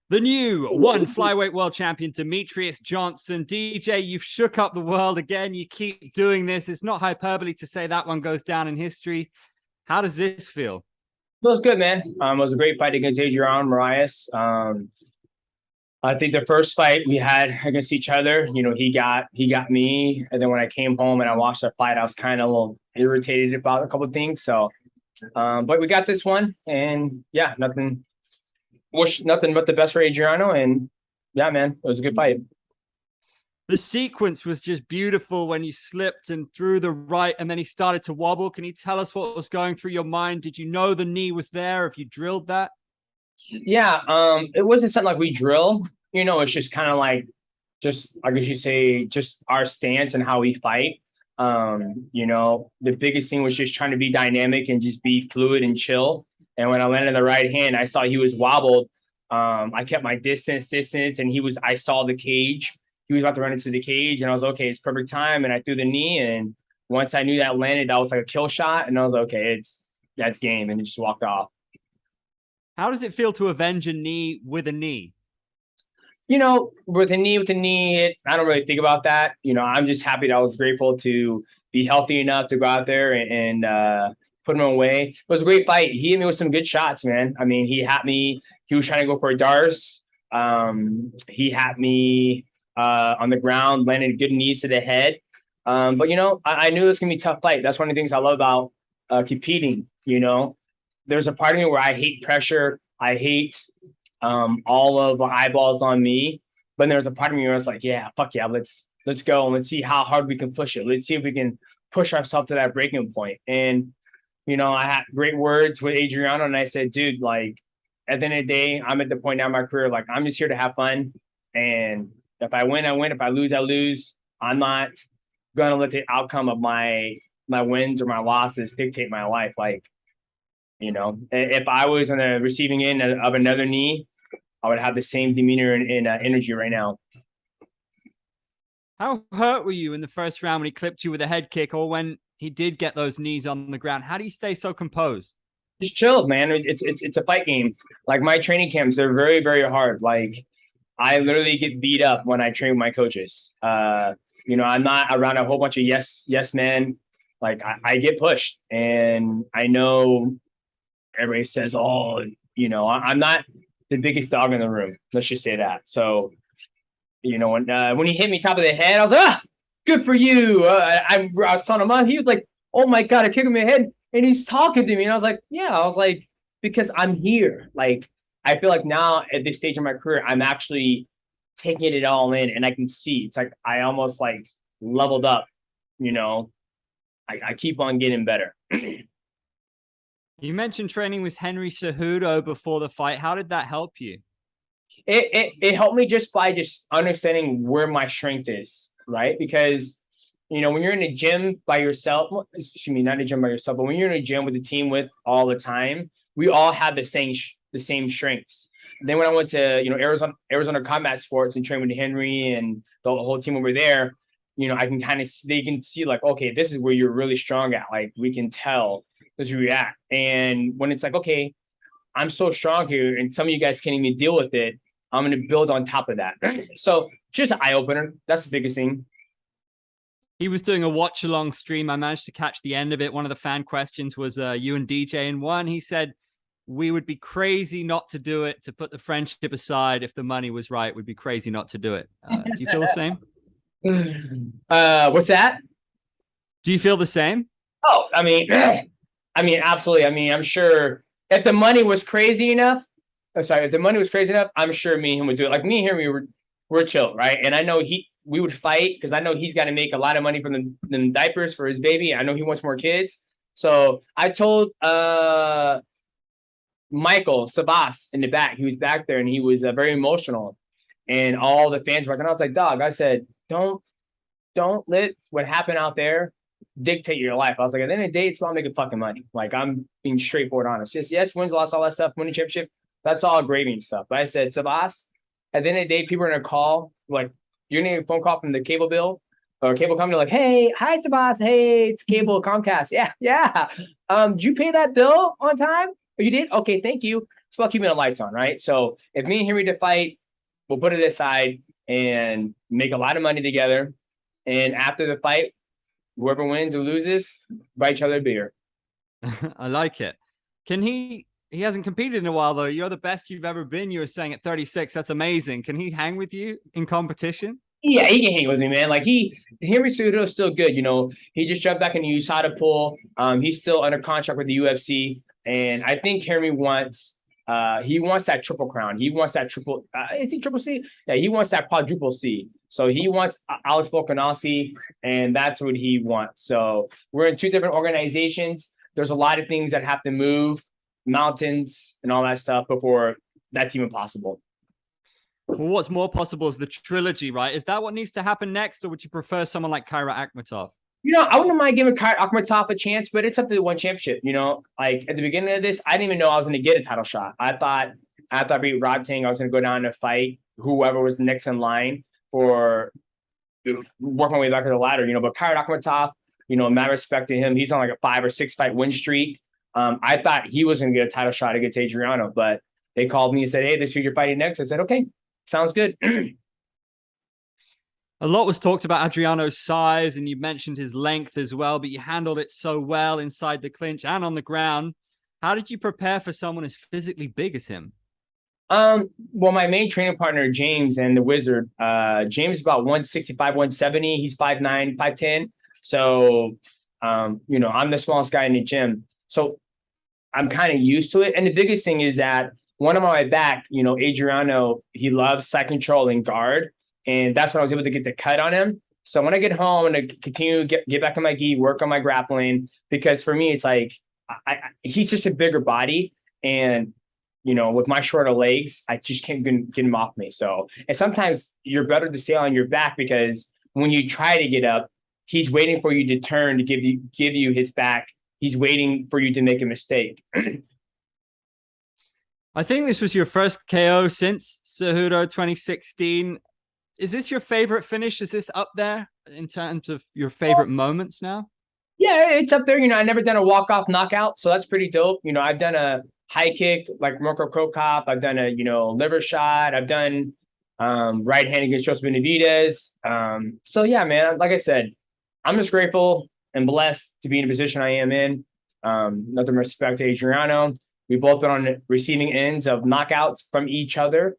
The new one flyweight world champion, Demetrious Johnson. DJ, you've shook up the world again. You keep doing this. It's not hyperbole to say that one goes down in history. How does this feel? Feels good, man. It was a great fight against Adriano Moraes. I think the first fight we had against each other, he got me, and then when I came home and I watched the fight, I was kind of a little irritated about a couple of things. So, but we got this one, and yeah, wish nothing but the best for Adriano, and yeah, man, it was a good fight. The sequence was just beautiful when you slipped and threw the right, and then he started to wobble. Can you tell us what was going through your mind? Did you know the knee was there? If you drilled that? Yeah, it wasn't something like we drill. It's just kind of like, just I guess you say, just our stance and how we fight. The biggest thing was just trying to be dynamic and just be fluid and chill. And when I landed the right hand, I saw he was wobbled. I kept my distance, and I saw the cage. He was about to run into the cage, and I was okay, it's perfect time. And I threw the knee, and once I knew that landed, that was like a kill shot, and I was like, okay, that's game, and it just walked off. How does it feel to avenge a knee with a knee? With a knee, I don't really think about that. I'm just happy that I was grateful to be healthy enough to go out there and put him away. It was a great fight. He hit me with some good shots, man. I mean, he had me. He was trying to go for a Darce. He had me on the ground, landed good knees to the head. But I knew it was gonna be a tough fight. That's one of the things I love about competing. There's a part of me where I hate pressure. I hate all of the eyeballs on me. But there's a part of me where it's like, yeah, fuck yeah, let's go and let's see how hard we can push it. Let's see if we can push ourselves to that breaking point. And I had great words with Adriano, and I said, dude, like, at the end of the day, I'm at the point now in my career, like, I'm just here to have fun. And if I win, I win. If I lose, I lose. I'm not gonna let the outcome of my wins or my losses dictate my life. Like, if I was on the receiving end of another knee, I would have the same demeanor and energy right now. How hurt were you in the first round when he clipped you with a head kick, or when he did get those knees on the ground? How do you stay so composed? Just chill, man. It's a fight game. Like, my training camps, they're very, very hard. Like, I literally get beat up when I train with my coaches. I'm not around a whole bunch of yes men. Like, I get pushed, and I know everybody says, oh, I'm not the biggest dog in the room. Let's just say that. So, when he hit me top of the head, I was like, good for you. I was telling him, he was like, oh my God, I kicked him in the head. And he's talking to me. And I was like, yeah, because I'm here. Like, I feel like now at this stage of my career, I'm actually taking it all in, and I can see it's like I almost like leveled up. I keep on getting better. You mentioned training with Henry Cejudo before the fight. How did that help you? It helped me just by just understanding where my strength is, right? Because when you're in a gym by yourself, excuse me, not a gym by yourself, but when you're in a gym with the team with all the time, we all have the same strengths. And then when I went to Arizona Combat Sports and trained with Henry and the whole team over there, I can they can see like, okay, this is where you're really strong at. Like, we can tell as you react. And when it's like, okay, I'm so strong here, and some of you guys can't even deal with it, I'm going to build on top of that. So just an eye opener. That's the biggest thing. He was doing a watch along stream. I managed to catch the end of it. One of the fan questions was you and DJ in one. He said, we would be crazy not to do it, to put the friendship aside. If the money was right, we'd be crazy not to do it. Do you feel the same? What's that? Do you feel the same? Oh, I mean, absolutely. I mean, I'm sure if the money was crazy enough, I'm sure me and him would do it. Like, me and him, we're chill, right? And I know we would fight because I know he's got to make a lot of money from the diapers for his baby. I know he wants more kids. So I told Michael Sabas in the back, he was back there, and he was very emotional, and all the fans were like, and I was like, dog, I said, don't let what happened out there dictate your life. I was like, at the end of the day, it's about making fucking money. Like, I'm being straightforward honest. Yes, wins, loss, all that stuff, winning championship, that's all gravy and stuff. But I said, Sabas, at the end of the day, people are gonna call, like, you're gonna get a phone call from the cable bill or cable company, like, hey, hi, Sabas, hey, it's cable Comcast. Yeah. Did you pay that bill on time? Oh, you did? Okay, thank you. it's about keeping the lights on, right? So if me and Henry to fight, we'll put it aside and make a lot of money together. And after the fight, whoever wins or loses, buy each other a beer. I like it. Can he hasn't competed in a while though. You're the best you've ever been. You were saying at 36. That's amazing. Can he hang with you in competition? Yeah, he can hang with me, man. Like Henry Cejudo is still good. You know, he just jumped back in the USADA pool. He's still under contract with the UFC, and I think Henry wants. He wants that triple crown. He wants that triple. Is he triple C? Yeah, he wants that quadruple C. So he wants Alex Volkanovski, and that's what he wants. So we're in two different organizations. There's a lot of things that have to move, mountains and all that stuff before that's even possible. Well, what's more possible is the trilogy, right? Is that what needs to happen next, or would you prefer someone like Kyra Akhmatov? You know, I wouldn't mind giving Kyra Akhmatov a chance, but it's up to the one championship. You know, like at the beginning of this, I didn't even know I was going to get a title shot. I thought after I beat Rod Tang, I was going to go down and fight whoever was next in line for work my way back to the ladder. You know, but Kyra Akhmatov, you know, mad respect to him. He's on like a 5 or 6 fight win streak. I thought he was going to get a title shot against Adriano, but they called me and said, "Hey, this is who you're fighting next." I said, "Okay, sounds good." A lot was talked about Adriano's size, and you mentioned his length as well, but you handled it so well inside the clinch and on the ground. How did you prepare for someone as physically big as him? Well, my main training partner, James and the Wizard, James is about 165, 170. He's 5'9", 5'10". So, you know, I'm the smallest guy in the gym. So I'm kind of used to it. And the biggest thing is that one of my back, you know, Adriano, he loves side control and guard. And that's when I was able to get the cut on him. So when I get home, I'm going to continue to get back on my gi, work on my grappling, because for me, it's like, he's just a bigger body. And, you know, with my shorter legs, I just can't get him off me. So, and sometimes you're better to stay on your back, because when you try to get up, he's waiting for you to turn to give you his back. He's waiting for you to make a mistake. I think this was your first KO since Cejudo 2016. Is this your favorite finish? Is this up there in terms of your favorite moments now? Yeah, it's up there. You know, I never done a walk-off knockout, so that's pretty dope. You know, I've done a high kick like Mirko Cro Cop. I've done a, you know, liver shot. I've done right hand against Joseph Benavidez. So yeah, man, like I said, I'm just grateful and blessed to be in the position I am in. Nothing respect to Adriano. We've both been on the receiving ends of knockouts from each other.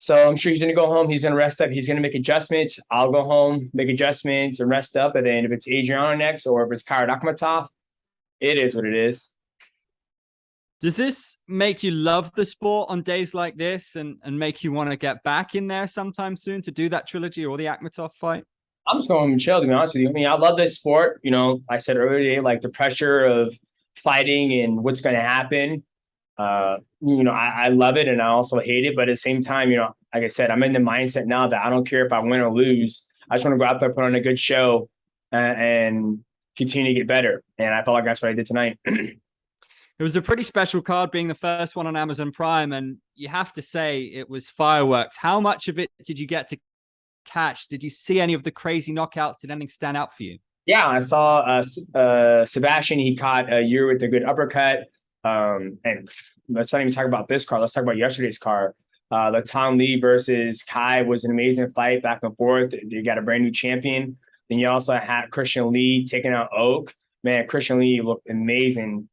So I'm sure he's going to go home. He's going to rest up. He's going to make adjustments. I'll go home, make adjustments, and rest up. And then if it's Adriano next, or if it's Kyra Akhmatov, it is what it is. Does this make you love the sport on days like this, and make you want to get back in there sometime soon to do that trilogy or the Akhmatov fight? I'm just going to chill, to be honest with you. I mean, I love this sport. You know, I said earlier today, like the pressure of fighting and what's going to happen. You know, I love it and I also hate it. But at the same time, you know, like I said, I'm in the mindset now that I don't care if I win or lose. I just want to go out there, put on a good show, and continue to get better. And I felt like that's what I did tonight. It was a pretty special card, being the first one on Amazon Prime, and you have to say it was fireworks. How much of it did you get to catch? Did you see any of the crazy knockouts? Did anything stand out for you? Yeah, I saw Sebastian. He caught a year with a good uppercut. And let's not even talk about this card. Let's talk about yesterday's card. The Tom Lee versus Kai was an amazing fight, back and forth. You got a brand new champion. Then you also had Christian Lee taking out Oak. Man, Christian Lee looked amazing.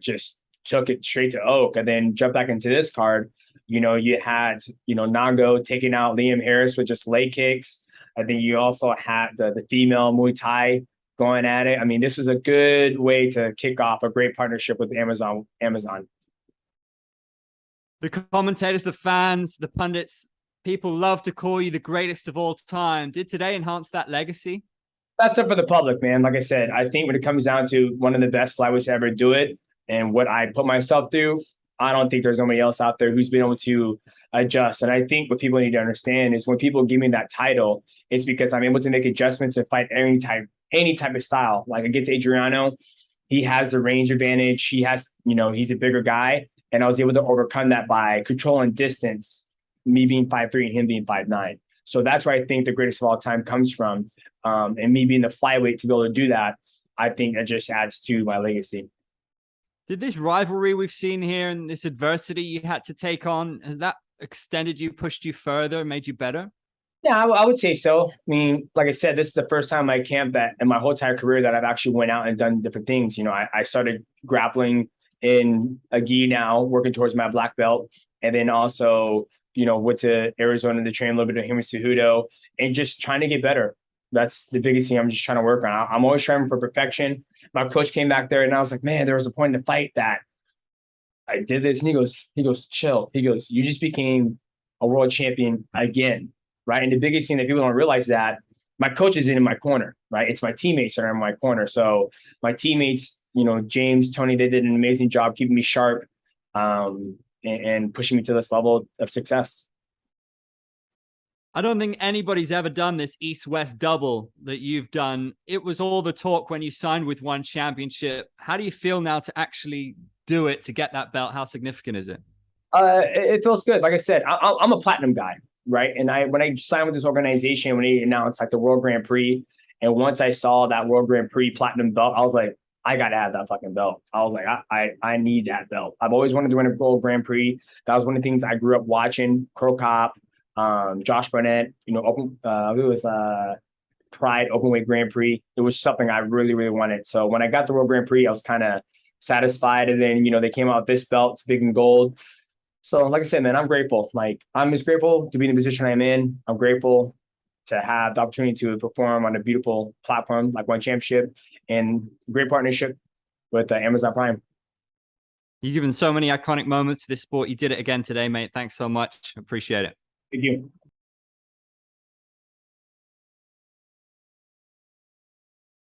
Just took it straight to Oak, and then jump back into this card. You know, you had, you know, Nango taking out Liam Harris with just leg kicks. I think you also had the female Muay Thai going at it. I mean, this was a good way to kick off a great partnership with Amazon. The commentators, the fans, the pundits, people love to call you the greatest of all time. Did today enhance that legacy? That's up for the public, man. Like I said, I think when it comes down to one of the best flyweights to ever do it and what I put myself through, I don't think there's nobody else out there who's been able to adjust. And I think what people need to understand is when people give me that title, it's because I'm able to make adjustments and fight any type of style. Like against Adriano, he has the range advantage. He has, you know, he's a bigger guy. And I was able to overcome that by controlling distance, me being 5'3" and him being 5'9". So that's where I think the greatest of all time comes from. And me being the flyweight to be able to do that, I think that just adds to my legacy. Did this rivalry we've seen here and this adversity you had to take on, has that extended you, pushed you further, made you better? Yeah, I would say so. I mean, like I said, this is the first time I camped that in my whole entire career that I've actually went out and done different things. You know, I started grappling in a gi now, working towards my black belt, and then also, you know, went to Arizona to train a little bit of Himi Cejudo and just trying to get better. That's the biggest thing I'm just trying to work on. I'm always striving for perfection. My coach came back there and I was like, man, there was a point in the fight that I did this. And he goes, chill. He goes, you just became a world champion again. Right. And the biggest thing that people don't realize that my coach is in my corner, right? It's my teammates that are in my corner. So my teammates, you know, James, Tony, they did an amazing job keeping me sharp and pushing me to this level of success. I don't think anybody's ever done this East-West double that you've done. It was all the talk when you signed with One Championship. How do you feel now to actually do it, to get that belt? How significant is it? It feels good. Like I said, I'm a platinum guy, right? And when I signed with this organization, when they announced like the World Grand Prix, and once I saw that World Grand Prix platinum belt, I was like, I got to have that fucking belt. I was like, I need that belt. I've always wanted to win a World Grand Prix. That was one of the things I grew up watching. Crow Cop, Josh Barnett, you know, it was Pride Openweight Grand Prix. It was something I really, really wanted. So when I got the World Grand Prix, I was kind of satisfied. And then, you know, they came out with this belt, it's big and gold. So like I said, man, I'm grateful. Like, I'm just grateful to be in the position I'm in. I'm grateful to have the opportunity to perform on a beautiful platform like One Championship and great partnership with Amazon Prime. You've given so many iconic moments to this sport. You did it again today, mate. Thanks so much. Appreciate it. Thank you.